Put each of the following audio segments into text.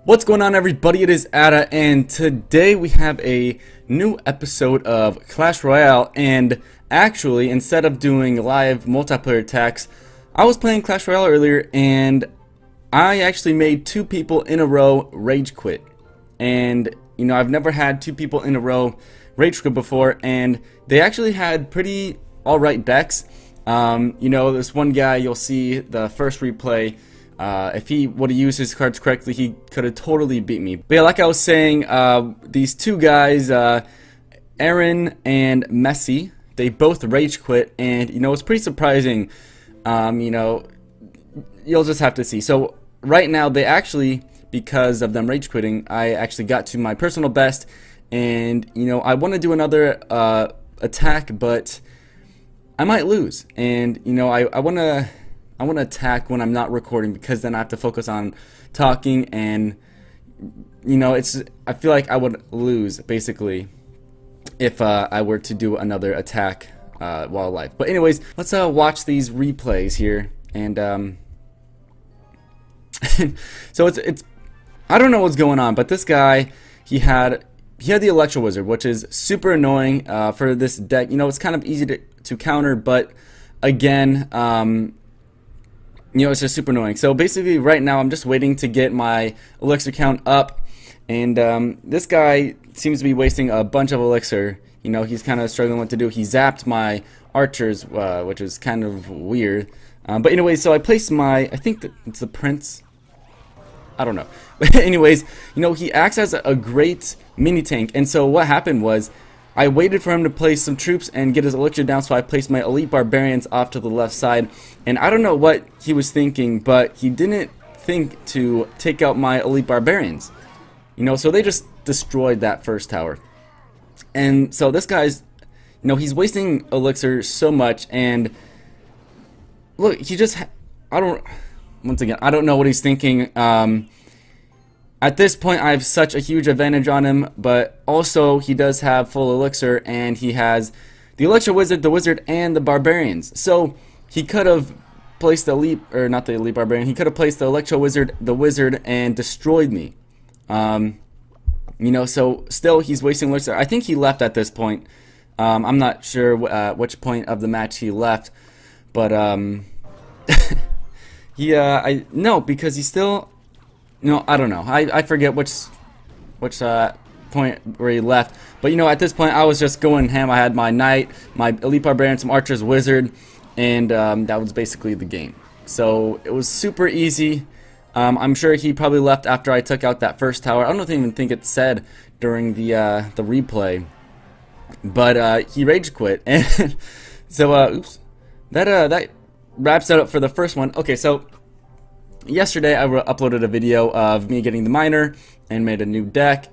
What's going on, everybody? It is Ada, and today we have a new episode of Clash Royale. And actually, instead of doing live multiplayer attacks, I was playing Clash Royale earlier, and I actually made two people in a row rage quit. And you know, I've never had two people in a row rage quit before, and they actually had pretty alright decks. You know, this one guy, you'll see the first replay. If he would have used his cards correctly, he could have totally beat me. But yeah, like I was saying, these two guys, Aaron and Messi, they both rage quit, and you know, it's pretty surprising. You know, you'll just have to see. So right now, they actually, because of them rage quitting, I actually got to my personal best, and you know, I want to do another attack, but I might lose. And you know, I want to attack when I'm not recording, because then I have to focus on talking, and you know, I feel like I would lose basically if I were to do another attack while live. But anyways, let's watch these replays here, and so it's I don't know what's going on, but this guy, he had the Electro Wizard, which is super annoying for this deck. You know, it's kind of easy to counter, but again, you know, it's just super annoying. So basically right now I'm just waiting to get my elixir count up, and this guy seems to be wasting a bunch of elixir. You know, he's kind of struggling what to do. He zapped my archers, which is kind of weird. But anyway, so I placed I think it's the prince. I don't know. But anyways, you know, he acts as a great mini tank, and so what happened was, I waited for him to place some troops and get his elixir down, so I placed my elite barbarians off to the left side. And I don't know what he was thinking, but he didn't think to take out my elite barbarians. You know, so they just destroyed that first tower. And so this guy's, you know, he's wasting elixir so much, and look, he just, once again, I don't know what he's thinking. At this point, I have such a huge advantage on him, but also he does have full elixir, and he has the Electro Wizard, the Wizard, and the Barbarians. So he could have placed the Elite, or not the Elite Barbarian, he could have placed the Electro Wizard, the Wizard, and destroyed me. You know, so still he's wasting elixir. I think he left at this point. I'm not sure which point of the match he left, but no, because he's still. No, I don't know. I forget which point where he left. But you know, at this point, I was just going ham. I had my knight, my elite barbarian, some archers, wizard, and that was basically the game. So it was super easy. I'm sure he probably left after I took out that first tower. I don't even think it said during the replay, but he rage quit. And so oops, that wraps that up for the first one. Okay, so. Yesterday I uploaded a video of me getting the miner and made a new deck,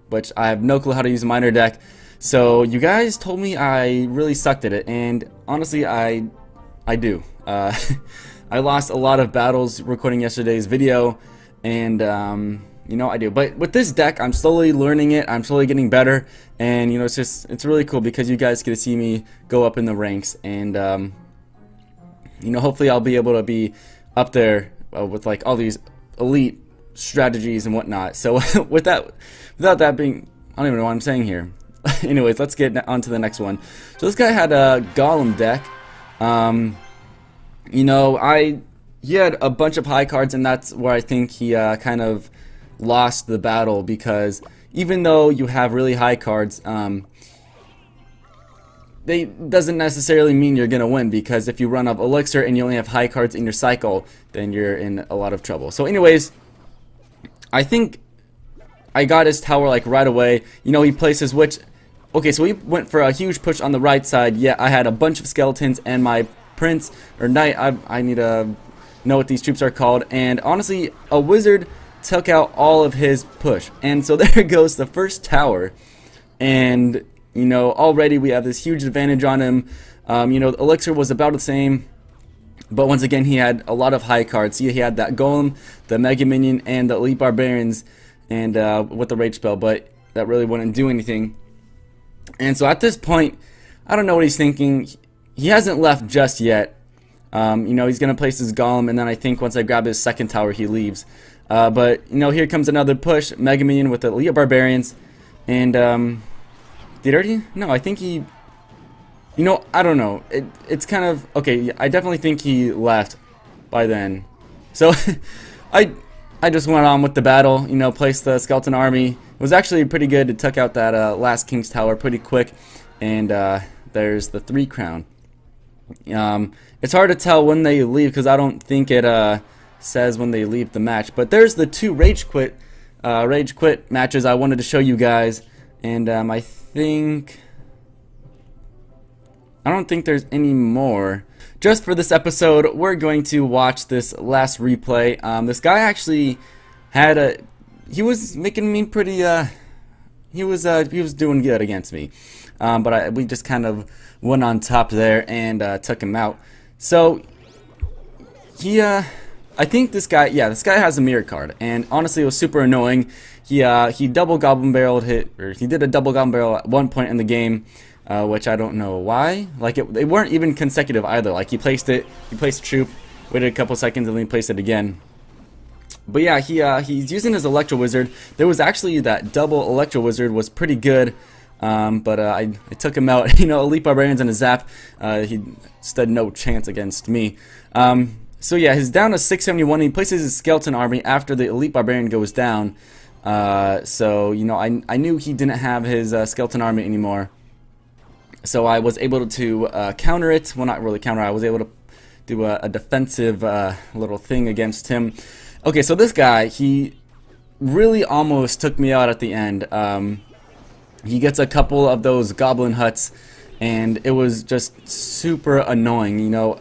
which I have no clue how to use a miner deck. So you guys told me I really sucked at it, and honestly I do. I lost a lot of battles recording yesterday's video, and you know, I do. But with this deck, I'm slowly learning it. I'm slowly getting better, and you know, it's really cool because you guys get to see me go up in the ranks, and you know, hopefully I'll be able to be up there with like all these elite strategies and whatnot. So without that being, I don't even know what I'm saying here. Anyways, let's get on to the next one. So this guy had a golem deck. You know, he had a bunch of high cards, and that's where I think he kind of lost the battle, because even though you have really high cards, they doesn't necessarily mean you're gonna win, because if you run up elixir and you only have high cards in your cycle, then you're in a lot of trouble. So anyways, I think I got his tower like right away. You know, he placed his witch. Okay, so he went for a huge push on the right side. Yeah, I had a bunch of skeletons, and my prince or knight, I need to know what these troops are called, and honestly a wizard took out all of his push. And so there goes the first tower, and you know, already we have this huge advantage on him. You know, the elixir was about the same, but once again, he had a lot of high cards. See, he had that golem, the mega minion, and the elite barbarians, and with the rage spell, but that really wouldn't do anything. And so at this point, I don't know what he's thinking. He hasn't left just yet. You know, he's gonna place his golem, and then I think once I grab his second tower, he leaves. But you know, here comes another push. Mega Minion with the Elite Barbarians, and did already? No, I think he. You know, I don't know. It's kind of okay. I definitely think he left by then. So I just went on with the battle. You know, placed the skeleton army. It was actually pretty good. It took out that last King's Tower pretty quick, and there's the 3 crown. It's hard to tell when they leave because I don't think it says when they leave the match. But there's the 2 rage quit matches I wanted to show you guys, and I don't think there's any more. Just for this episode, we're going to watch this last replay. This guy actually had he was making me pretty he was doing good against me. But we just kind of went on top there and took him out. So he I think this guy has a mirror card, and honestly it was super annoying. He double goblin barreled he did a double goblin barrel at one point in the game. Which I don't know why. Like they weren't even consecutive either. Like he placed a troop, waited a couple seconds, and then he placed it again. But yeah, he's using his Electro Wizard. There was actually that double Electro Wizard was pretty good, but I took him out. You know, Elite Barbarians and a Zap. He stood no chance against me. So yeah, he's down to 671. He places his Skeleton Army after the Elite Barbarian goes down. So you know, I knew he didn't have his Skeleton Army anymore. So I was able to counter it. Well, not really counter. I was able to do a defensive little thing against him. Okay, so this guy, he really almost took me out at the end. He gets a couple of those goblin huts, and it was just super annoying. You know,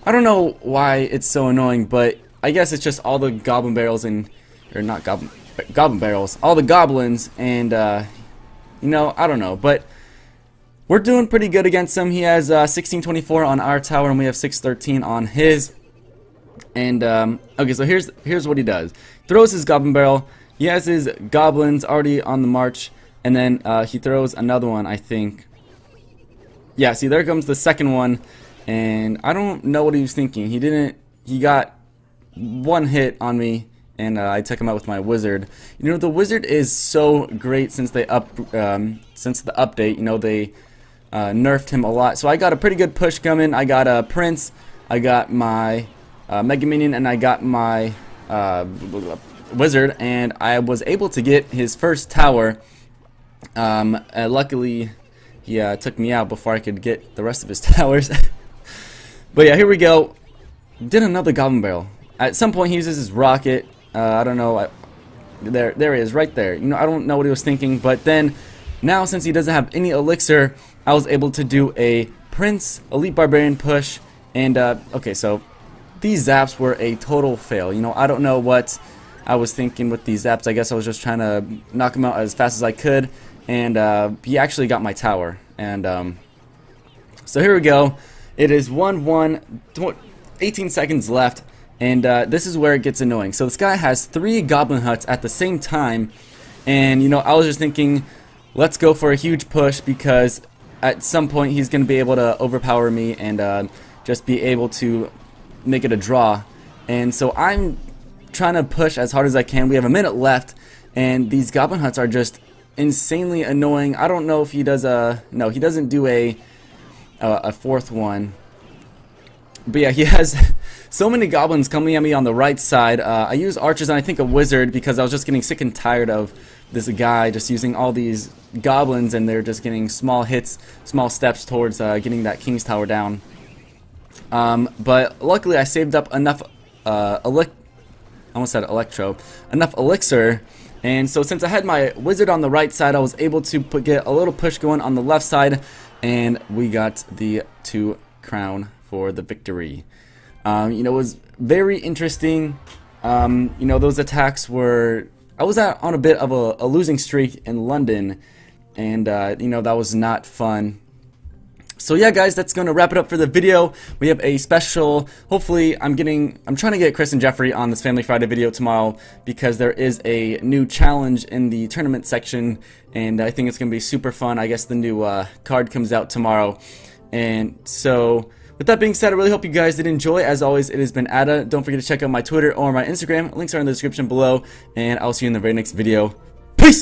I don't know why it's so annoying, but I guess it's just all the goblin barrels or not goblin barrels, all the goblins, and you know, I don't know, but. We're doing pretty good against him. He has 1624 on our tower, and we have 613 on his. And okay, so here's what he does. Throws his goblin barrel. He has his goblins already on the march, and then he throws another one, I think. Yeah, see, there comes the second one, and I don't know what he was thinking. He got one hit on me, and I took him out with my wizard. You know, the wizard is so great since the update. You know, they nerfed him a lot. So I got a pretty good push coming. I got a Prince, I got my Mega Minion, and I got my Wizard, and I was able to get his first tower. Luckily, he took me out before I could get the rest of his towers. But yeah, here we go. Did another Goblin Barrel. At some point, he uses his rocket. I don't know. There he is, right there. You know, I don't know what he was thinking, but then now since he doesn't have any elixir, I was able to do a Prince Elite Barbarian push, and okay, so these zaps were a total fail. You know, I don't know what I was thinking with these zaps. I guess I was just trying to knock him out as fast as I could, and he actually got my tower. And so here we go. It is 1-1, 18 seconds left, and this is where it gets annoying. So this guy has 3 goblin huts at the same time, and you know, I was just thinking, let's go for a huge push, because at some point he's going to be able to overpower me and just be able to make it a draw. And so I'm trying to push as hard as I can. We have a minute left, and these goblin huts are just insanely annoying. I don't know if he does no, he doesn't do a fourth one. But yeah, he has so many goblins coming at me on the right side. I use archers and I think a wizard because I was just getting sick and tired of this guy just using all these goblins, and they're just getting small hits, small steps towards getting that King's Tower down. But luckily I saved up enough enough elixir, and so since I had my wizard on the right side, I was able to get a little push going on the left side, and we got the 2 crown for the victory. You know, it was very interesting. You know, those attacks were, I was on a bit of a losing streak in London, and you know, that was not fun. So yeah, guys, that's going to wrap it up for the video. We have a special, hopefully I'm trying to get Chris and Jeffrey on this Family Friday video tomorrow, because there is a new challenge in the tournament section, and I think it's going to be super fun. I guess the new card comes out tomorrow, and so with that being said, I really hope you guys did enjoy. As always, it has been Ada. Don't forget to check out my Twitter or my Instagram. Links are in the description below, and I'll see you in the very next video. Peace!